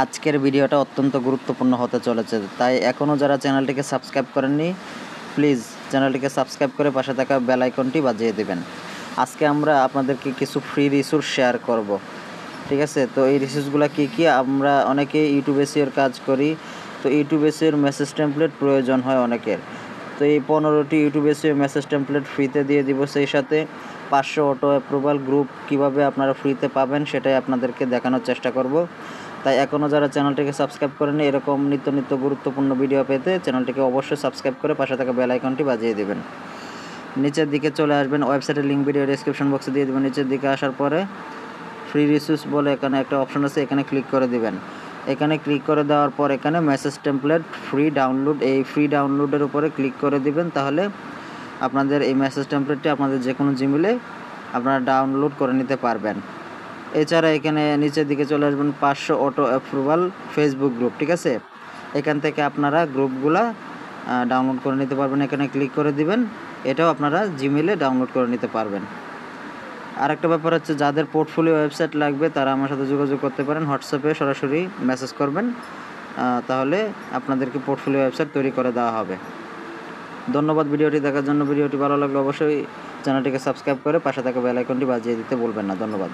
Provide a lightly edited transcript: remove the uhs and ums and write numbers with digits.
আজকের ভিডিওটা অত্যন্ত গুরুত্বপূর্ণ হতে চলেছে, তাই এখনও যারা চ্যানেলটিকে সাবস্ক্রাইব করেননি প্লিজ চ্যানেলটিকে সাবস্ক্রাইব করে পাশে থাকা বেল আইকনটি বাজিয়ে দেবেন। আজকে আমরা আপনাদেরকে কিছু ফ্রি রিসোর্স শেয়ার করব, ঠিক আছে? তো এই রিসোর্সগুলো কী আমরা অনেকে ইউটিউব এসইওর কাজ করি, তো ইউটিউব এসইওর মেসেজ টেমপ্লেট প্রয়োজন হয় অনেকের। তো এই 15টি ইউটিউব এসইও মেসেজ টেমপ্লেট ফ্রিতে দিয়ে দিব, সেই সাথে 500 অটো অ্যাপ্রুভাল গ্রুপ কীভাবে আপনারা ফ্রিতে পাবেন সেটাই আপনাদেরকে দেখানোর চেষ্টা করব। তাই এখনও যারা চ্যানেলটিকে সাবস্ক্রাইব করেনি এরকম নিত্য গুরুত্বপূর্ণ ভিডিও পেতে চ্যানেলটিকে অবশ্যই সাবস্ক্রাইব করে পাশে থাকা বেল আইকনটি বাজিয়ে দেবেন। নিচের দিকে চলে আসবেন, ওয়েবসাইটের লিঙ্ক ভিডিও ডেসক্রিপশন বক্সে দিয়ে দেবেন। নিচের দিকে আসার পরে ফ্রি রিসোর্স বলে এখানে একটা অপশন আছে, এখানে ক্লিক করে দিবেন। এখানে ক্লিক করে দেওয়ার পর এখানে মেসেজ টেমপ্লেট ফ্রি ডাউনলোড, এই ফ্রি ডাউনলোডের উপরে ক্লিক করে দিবেন। তাহলে আপনাদের এই মেসেজ টেমপ্লেটটি আপনাদের যে কোনো জিমেলে আপনারা ডাউনলোড করে নিতে পারবেন। এছাড়া এখানে নিচের দিকে চলে আসবেন 500 অটো অ্যাপ্রুভাল ফেসবুক গ্রুপ, ঠিক আছে? এখান থেকে আপনারা গ্রুপগুলা ডাউনলোড করে নিতে পারবেন। এখানে ক্লিক করে দিবেন, এটাও আপনারা জিমেলে ডাউনলোড করে নিতে পারবেন। আরেকটা ব্যাপার হচ্ছে, যাদের পোর্টফোলিও ওয়েবসাইট লাগবে তারা আমার সাথে যোগাযোগ করতে পারেন, হোয়াটসঅ্যাপে সরাসরি মেসেজ করবেন, তাহলে আপনাদেরকে পোর্টফোলিও ওয়েবসাইট তৈরি করে দেওয়া হবে। ধন্যবাদ ভিডিওটি দেখার জন্য। ভিডিওটি ভালো লাগলে অবশ্যই চ্যানেলটিকে সাবস্ক্রাইব করে পাশে থাকা বেল আইকনটি বাজিয়ে দিতে ভুলবেন না। ধন্যবাদ।